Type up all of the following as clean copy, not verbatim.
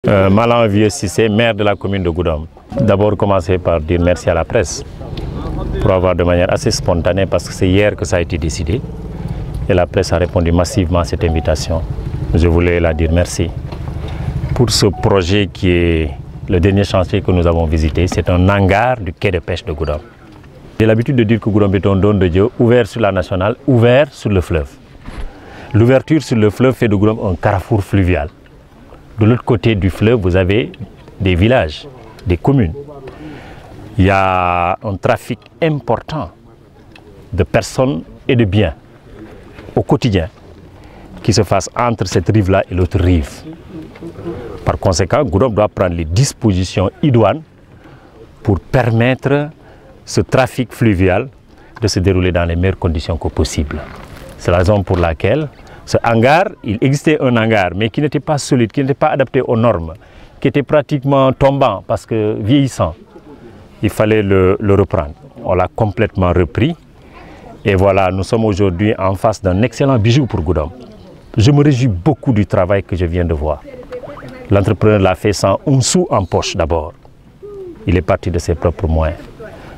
Malang Vieux Cissé, maire de la commune de Goudomp. D'abord commencer par dire merci à la presse pour avoir de manière assez spontanée, parce que c'est hier que ça a été décidé et la presse a répondu massivement à cette invitation. Je voulais la dire merci pour ce projet qui est le dernier chantier que nous avons visité. C'est un hangar du quai de pêche de Goudomp. J'ai l'habitude de dire que Goudomp est un don de Dieu, ouvert sur la nationale, ouvert sur le fleuve. L'ouverture sur le fleuve fait de Goudomp un carrefour fluvial. De l'autre côté du fleuve, vous avez des villages, des communes. Il y a un trafic important de personnes et de biens au quotidien qui se fasse entre cette rive-là et l'autre rive. Par conséquent, Goudomp doit prendre les dispositions idoines pour permettre ce trafic fluvial de se dérouler dans les meilleures conditions que possible. C'est la raison pour laquelle ce hangar, il existait un hangar, mais qui n'était pas solide, qui n'était pas adapté aux normes, qui était pratiquement tombant parce que vieillissant. Il fallait le reprendre. On l'a complètement repris. Et voilà, nous sommes aujourd'hui en face d'un excellent bijou pour Goudomp. Je me réjouis beaucoup du travail que je viens de voir. L'entrepreneur l'a fait sans un sou en poche d'abord. Il est parti de ses propres moyens.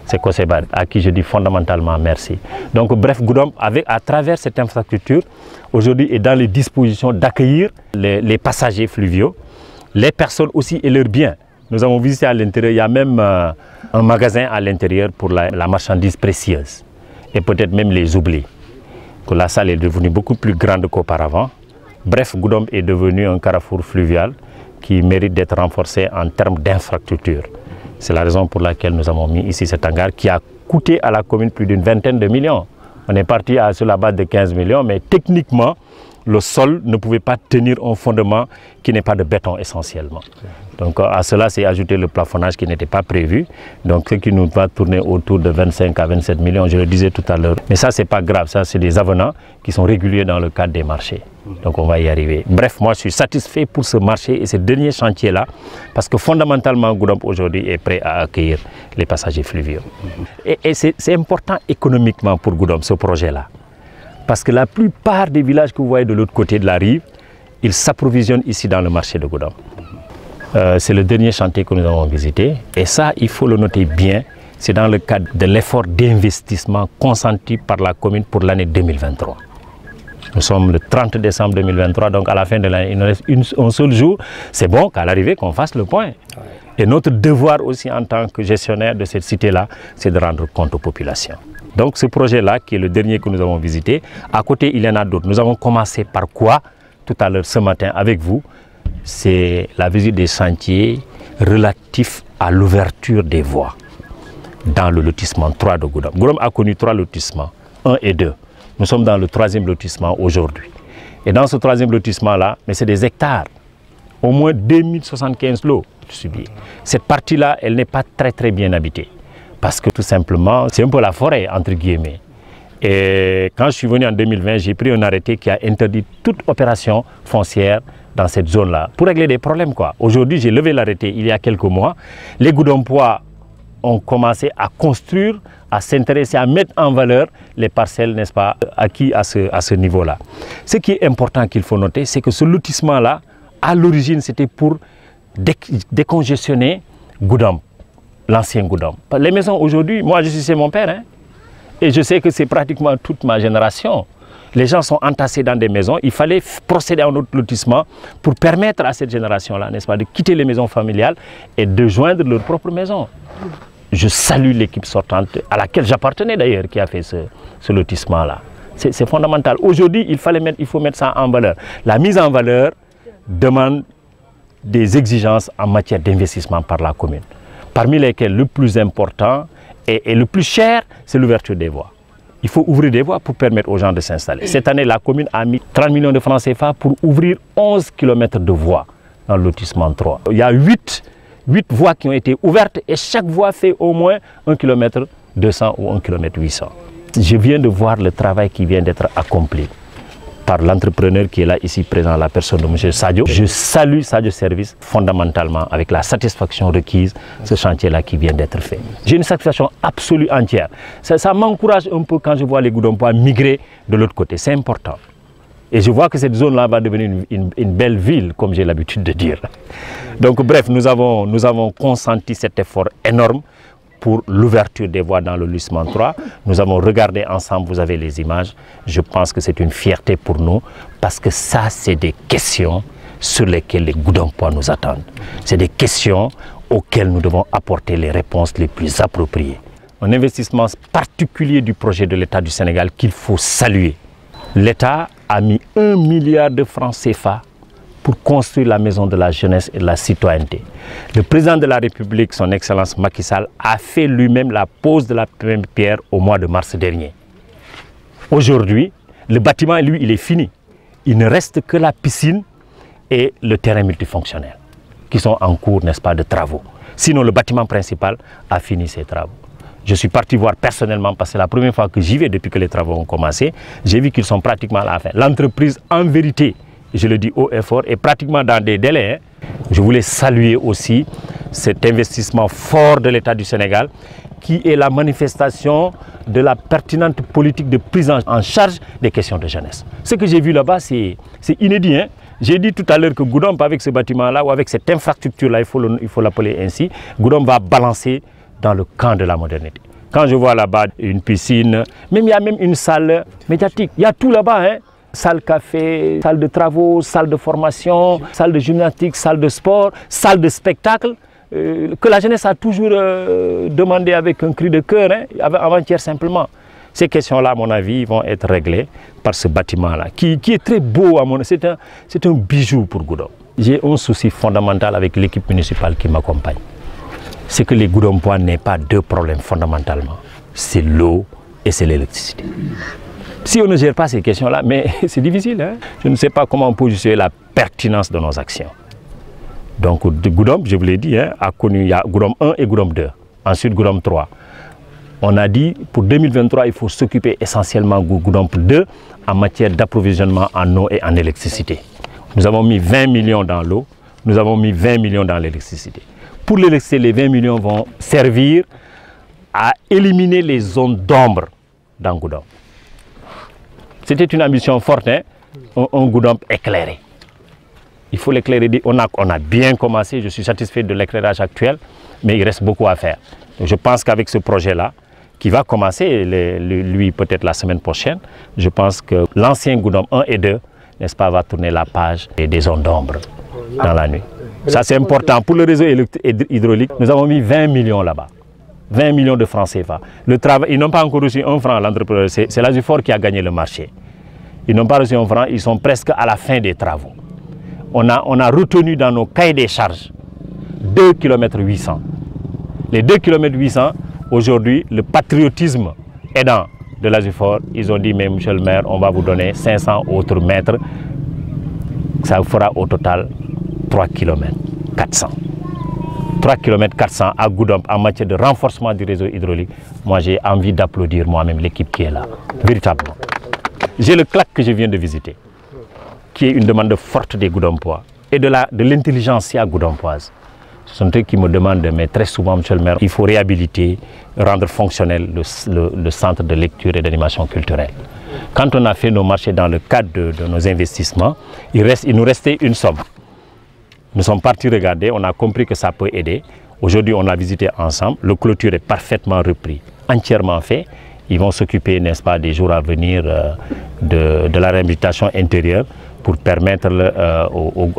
C'est Kosebar, à qui je dis fondamentalement merci. Donc bref, Goudomp, à travers cette infrastructure, aujourd'hui est dans les dispositions d'accueillir les passagers fluviaux, les personnes aussi et leurs biens. Nous avons visité à l'intérieur, il y a même un magasin à l'intérieur pour la marchandise précieuse et peut-être même les oublis. Que la salle est devenue beaucoup plus grande qu'auparavant. Bref, Goudomp est devenu un carrefour fluvial qui mérite d'être renforcé en termes d'infrastructure. C'est la raison pour laquelle nous avons mis ici cet hangar qui a coûté à la commune plus d'une vingtaine de millions. On est parti sur la base de 15 millions, mais techniquement, le sol ne pouvait pas tenir un fondement qui n'est pas de béton essentiellement. Donc à cela, c'est ajouté le plafonnage qui n'était pas prévu. Donc ce qui nous va tourner autour de 25 à 27 millions, je le disais tout à l'heure. Mais ça, c'est pas grave, ça c'est des avenants qui sont réguliers dans le cadre des marchés. Donc on va y arriver. Bref, moi je suis satisfait pour ce marché et ce dernier chantier-là, parce que fondamentalement, Goudomp aujourd'hui est prêt à accueillir les passagers fluviaux. Et c'est important économiquement pour Goudomp, ce projet-là. Parce que la plupart des villages que vous voyez de l'autre côté de la rive, ils s'approvisionnent ici dans le marché de Goudomp. C'est le dernier chantier que nous avons visité. Et ça, il faut le noter bien, c'est dans le cadre de l'effort d'investissement consenti par la commune pour l'année 2023. Nous sommes le 30 décembre 2023, donc à la fin de l'année, il nous reste un seul jour. C'est bon qu'à l'arrivée, qu'on fasse le point. Et notre devoir aussi en tant que gestionnaire de cette cité-là, c'est de rendre compte aux populations. Donc ce projet-là, qui est le dernier que nous avons visité, à côté, il y en a d'autres. Nous avons commencé par quoi, tout à l'heure ce matin avec vous, c'est la visite des chantiers relatifs à l'ouverture des voies dans le lotissement 3 de Goudomp. Goudomp a connu 3 lotissements, 1 et 2. Nous sommes dans le 3e lotissement aujourd'hui. Et dans ce 3e lotissement-là, mais c'est des hectares, au moins 2075 lots. Cette partie-là, elle n'est pas très bien habitée. Parce que tout simplement, c'est un peu la forêt, entre guillemets. Et quand je suis venu en 2020, j'ai pris un arrêté qui a interdit toute opération foncière dans cette zone-là, pour régler des problèmes, quoi. Aujourd'hui, j'ai levé l'arrêté il y a quelques mois. Les Goudompois ont commencé à construire, à s'intéresser, à mettre en valeur les parcelles, n'est-ce pas, acquis à ce niveau-là. Ce qui est important qu'il faut noter, c'est que ce lotissement-là, à l'origine, c'était pour décongestionner Goudomp, l'ancien Goudomp. Les maisons aujourd'hui, moi je suis chez mon père, hein, et je sais que c'est pratiquement toute ma génération. Les gens sont entassés dans des maisons, il fallait procéder à un autre lotissement pour permettre à cette génération-là, n'est-ce pas, de quitter les maisons familiales et de joindre leur propre maison. Je salue l'équipe sortante, à laquelle j'appartenais d'ailleurs, qui a fait ce lotissement-là. C'est fondamental. Aujourd'hui, il faut mettre ça en valeur. La mise en valeur demande des exigences en matière d'investissement par la commune, parmi lesquelles le plus important et le plus cher, c'est l'ouverture des voies. Il faut ouvrir des voies pour permettre aux gens de s'installer. Cette année, la commune a mis 30 millions de francs CFA pour ouvrir 11 km de voies dans le lotissement 3. Il y a 8 voies qui ont été ouvertes et chaque voie fait au moins 1 km 200 ou 1 km 800. Je viens de voir le travail qui vient d'être accompli par l'entrepreneur qui est là ici présent, la personne de M. Sadio. Je salue Sadio Service fondamentalement avec la satisfaction requise, ce chantier-là qui vient d'être fait. J'ai une satisfaction absolue entière. Ça m'encourage un peu quand je vois les Goudompois migrer de l'autre côté. C'est important. Et je vois que cette zone-là va devenir une belle ville, comme j'ai l'habitude de dire. Donc bref, nous avons consenti cet effort énorme pour l'ouverture des voies dans le lotissement 3. Nous avons regardé ensemble, vous avez les images. Je pense que c'est une fierté pour nous parce que ça, c'est des questions sur lesquelles les Goudompois nous attendent. C'est des questions auxquelles nous devons apporter les réponses les plus appropriées. Un investissement particulier du projet de l'État du Sénégal qu'il faut saluer. L'État a mis 1 milliard de francs CFA pour construire la maison de la jeunesse et de la citoyenneté. Le président de la République, son Excellence Macky Sall, a fait lui-même la pose de la première pierre au mois de mars dernier. Aujourd'hui, le bâtiment, lui, il est fini. Il ne reste que la piscine et le terrain multifonctionnel qui sont en cours, n'est-ce pas, de travaux. Sinon, le bâtiment principal a fini ses travaux. Je suis parti voir personnellement parce que c'est la première fois que j'y vais depuis que les travaux ont commencé. J'ai vu qu'ils sont pratiquement à la fin. L'entreprise, en vérité, je le dis haut et fort, est pratiquement dans des délais. Je voulais saluer aussi cet investissement fort de l'État du Sénégal qui est la manifestation de la pertinente politique de prise en charge des questions de jeunesse. Ce que j'ai vu là-bas, c'est inédit. Hein? J'ai dit tout à l'heure que Goudomp, avec ce bâtiment-là ou avec cette infrastructure-là, il faut l'appeler ainsi, Goudomp va balancer dans le camp de la modernité. Quand je vois là-bas une piscine, il y a même une salle médiatique, il y a tout là-bas. Hein? Salle café, salle de travaux, salle de formation, salle de gymnastique, salle de sport, salle de spectacle, que la jeunesse a toujours demandé avec un cri de cœur, hein, avant-hier simplement. Ces questions-là, à mon avis, vont être réglées par ce bâtiment-là, qui est très beau, à mon avis. C'est un bijou pour Goudomp. J'ai un souci fondamental avec l'équipe municipale qui m'accompagne. C'est que les Goudompois n'aient pas deux problèmes fondamentalement. C'est l'eau et c'est l'électricité. Si on ne gère pas ces questions-là, mais c'est difficile. Hein? Je ne sais pas comment on peut juger la pertinence de nos actions. Donc Goudomp, je vous l'ai dit, hein, a connu, il y a Goudomp 1 et Goudomp 2. Ensuite Goudomp 3. On a dit pour 2023, il faut s'occuper essentiellement de Goudomp 2 en matière d'approvisionnement en eau et en électricité. Nous avons mis 20 millions dans l'eau, nous avons mis 20 millions dans l'électricité. Pour l'électricité, les 20 millions vont servir à éliminer les zones d'ombre dans Goudomp. C'était une ambition forte, hein? Un Goudomp éclairé. Il faut l'éclairer. On a bien commencé, je suis satisfait de l'éclairage actuel, mais il reste beaucoup à faire. Donc je pense qu'avec ce projet-là, qui va commencer, lui peut-être la semaine prochaine, je pense que l'ancien Goudomp 1 et 2, n'est-ce pas, va tourner la page des zones d'ombre dans la nuit. Ça c'est important. Pour le réseau hydraulique, nous avons mis 20 millions là-bas. 20 millions de francs CFA. Le travail, ils n'ont pas encore reçu un franc, l'entrepreneur. C'est l'Azufor qui a gagné le marché. Ils n'ont pas reçu un franc, ils sont presque à la fin des travaux. On a retenu dans nos cahiers des charges 2 km 800. Les 2 km 800, aujourd'hui, le patriotisme aidant de l'Azufor, ils ont dit, mais monsieur le maire, on va vous donner 500 autres mètres. Ça fera au total 3 km 400. 3 km 400 à Goudomp en matière de renforcement du réseau hydraulique. Moi, j'ai envie d'applaudir moi-même l'équipe qui est là, véritablement. J'ai le CLAC que je viens de visiter, qui est une demande forte des Goudompois et de l'intelligentsia goudompoise. Ce sont eux qui me demandent, mais très souvent, monsieur le maire, il faut réhabiliter, rendre fonctionnel le centre de lecture et d'animation culturelle. Quand on a fait nos marchés dans le cadre de nos investissements, il nous restait une somme. Nous sommes partis regarder, on a compris que ça peut aider. Aujourd'hui, on a visité ensemble. Le clôture est parfaitement repris, entièrement fait. Ils vont s'occuper, n'est-ce pas, des jours à venir de la réhabilitation intérieure pour permettre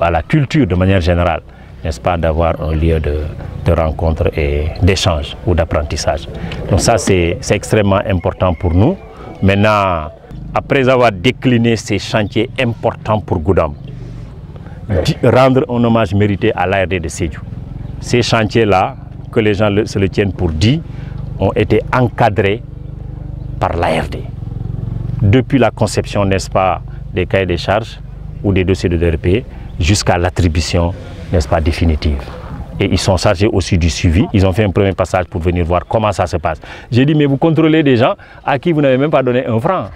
à la culture de manière générale, n'est-ce pas, d'avoir un lieu de rencontre et d'échange ou d'apprentissage. Donc ça, c'est extrêmement important pour nous. Maintenant, après avoir décliné ces chantiers importants pour Goudomp, rendre un hommage mérité à l'ARD de Sédhiou. Ces chantiers-là, que les gens se le tiennent pour dit, ont été encadrés par l'ARD. Depuis la conception, n'est-ce pas, des cahiers des charges ou des dossiers de DRP jusqu'à l'attribution, n'est-ce pas, définitive. Et ils sont chargés aussi du suivi. Ils ont fait un premier passage pour venir voir comment ça se passe. J'ai dit, mais vous contrôlez des gens à qui vous n'avez même pas donné un franc.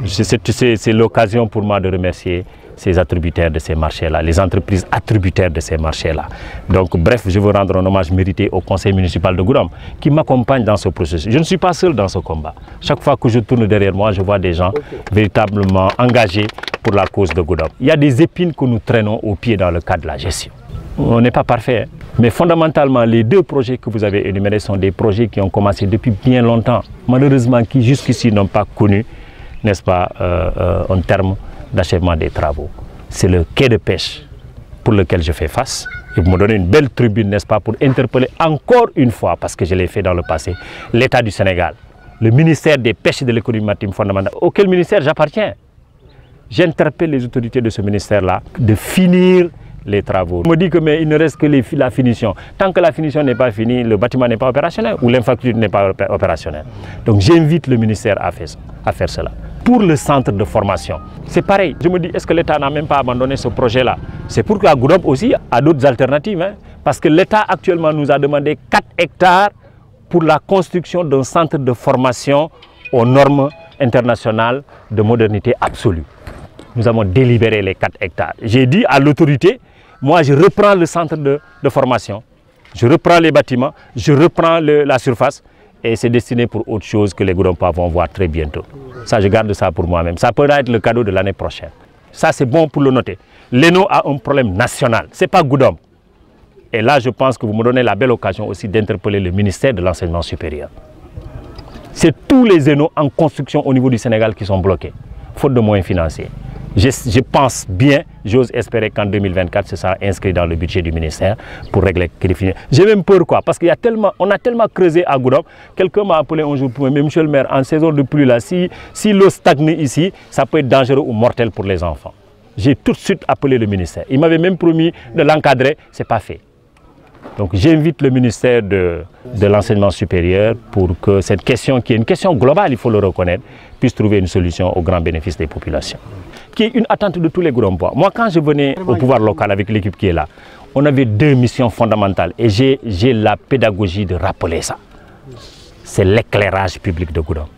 C'est l'occasion pour moi de remercier ces attributaires de ces marchés-là, les entreprises attributaires de ces marchés-là. Donc bref, je veux rendre un hommage mérité au conseil municipal de Goudomp qui m'accompagne dans ce processus. Je ne suis pas seul dans ce combat. Chaque fois que je tourne derrière moi, je vois des gens véritablement engagés pour la cause de Goudomp. Il y a des épines que nous traînons au pied dans le cadre de la gestion. On n'est pas parfait, hein? Mais fondamentalement, les deux projets que vous avez énumérés sont des projets qui ont commencé depuis bien longtemps, malheureusement qui jusqu'ici n'ont pas connu, n'est-ce pas, un terme d'achèvement des travaux. C'est le quai de pêche pour lequel je fais face. Et vous me donnez une belle tribune, n'est-ce pas, pour interpeller encore une fois, parce que je l'ai fait dans le passé, l'État du Sénégal, le ministère des Pêches et de l'économie maritime fondamentale, auquel ministère j'appartiens. J'interpelle les autorités de ce ministère-là de finir les travaux. On me dit que mais il ne reste que la finition. Tant que la finition n'est pas finie, le bâtiment n'est pas opérationnel ou l'infrastructure n'est pas opérationnelle. Donc j'invite le ministère à faire cela. Pour le centre de formation, c'est pareil. Je me dis, est-ce que l'État n'a même pas abandonné ce projet-là? C'est pourquoi Goudomp aussi a d'autres alternatives. Hein, parce que l'État actuellement nous a demandé 4 hectares pour la construction d'un centre de formation aux normes internationales de modernité absolue. Nous avons délibéré les 4 hectares. J'ai dit à l'autorité, moi je reprends le centre de formation, je reprends les bâtiments, je reprends la surface et c'est destiné pour autre chose que les Goudompois vont voir très bientôt. Ça, je garde ça pour moi-même. Ça peut être le cadeau de l'année prochaine. Ça, c'est bon pour le noter. L'ENO a un problème national, ce n'est pas Goudomp. Et là, je pense que vous me donnez la belle occasion aussi d'interpeller le ministère de l'Enseignement supérieur. C'est tous les ENO en construction au niveau du Sénégal qui sont bloqués, faute de moyens financiers. Je pense bien, j'ose espérer qu'en 2024, ce sera inscrit dans le budget du ministère pour régler. J'ai même peur quoi, parce qu'on a tellement creusé à Goudomp. Quelqu'un m'a appelé un jour pour me dire, monsieur le maire, en saison de pluie là, si l'eau stagne ici, ça peut être dangereux ou mortel pour les enfants. J'ai tout de suite appelé le ministère. Il m'avait même promis de l'encadrer, ce n'est pas fait. Donc j'invite le ministère de l'Enseignement supérieur pour que cette question, qui est une question globale, il faut le reconnaître, puisse trouver une solution au grand bénéfice des populations. Qui est une attente de tous les Goudompois. Moi, quand je venais au pouvoir local avec l'équipe qui est là, on avait 2 missions fondamentales et j'ai la pédagogie de rappeler ça. C'est l'éclairage public de Goudomp.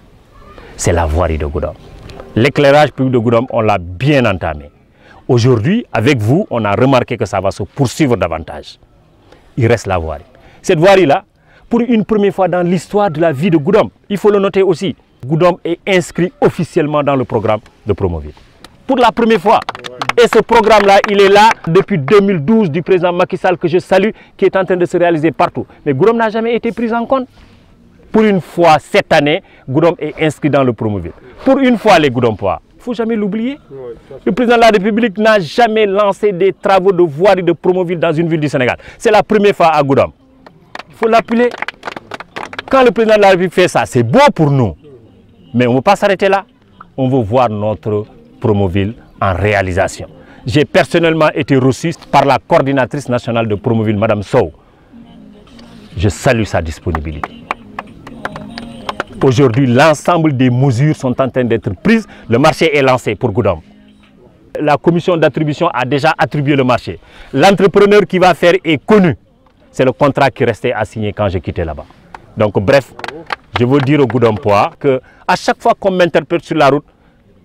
C'est la voirie de Goudomp. L'éclairage public de Goudomp, on l'a bien entamé. Aujourd'hui, avec vous, on a remarqué que ça va se poursuivre davantage. Il reste la voirie. Cette voirie-là, pour une première fois dans l'histoire de la vie de Goudomp, il faut le noter aussi, Goudomp est inscrit officiellement dans le programme de Promoville. Pour la première fois. Et ce programme-là, il est là depuis 2012 du président Macky Sall que je salue, qui est en train de se réaliser partout. Mais Goudomp n'a jamais été pris en compte. Pour une fois, cette année, Goudomp est inscrit dans le Promoville. Pour une fois, les Goudompois, il ne faut jamais l'oublier. Le président de la République n'a jamais lancé des travaux de voirie de Promoville dans une ville du Sénégal. C'est la première fois à Goudomp. Il faut l'appeler. Quand le président de la République fait ça, c'est beau pour nous. Mais on ne veut pas s'arrêter là. On veut voir notre Promoville en réalisation. J'ai personnellement été reçu par la coordinatrice nationale de Promoville, Mme Sow. Je salue sa disponibilité. Aujourd'hui, l'ensemble des mesures sont en train d'être prises. Le marché est lancé pour Goudomp. La commission d'attribution a déjà attribué le marché. L'entrepreneur qui va faire est connu. C'est le contrat qui restait à signer quand j'ai quitté là-bas. Donc bref, je veux dire aux Goudompois qu'à chaque fois qu'on m'interpelle sur la route,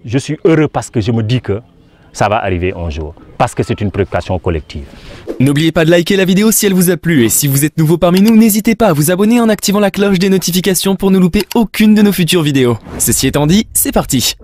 je suis heureux parce que je me dis que ça va arriver un jour. Parce que c'est une préoccupation collective. N'oubliez pas de liker la vidéo si elle vous a plu. Et si vous êtes nouveau parmi nous, n'hésitez pas à vous abonner en activant la cloche des notifications pour ne louper aucune de nos futures vidéos. Ceci étant dit, c'est parti!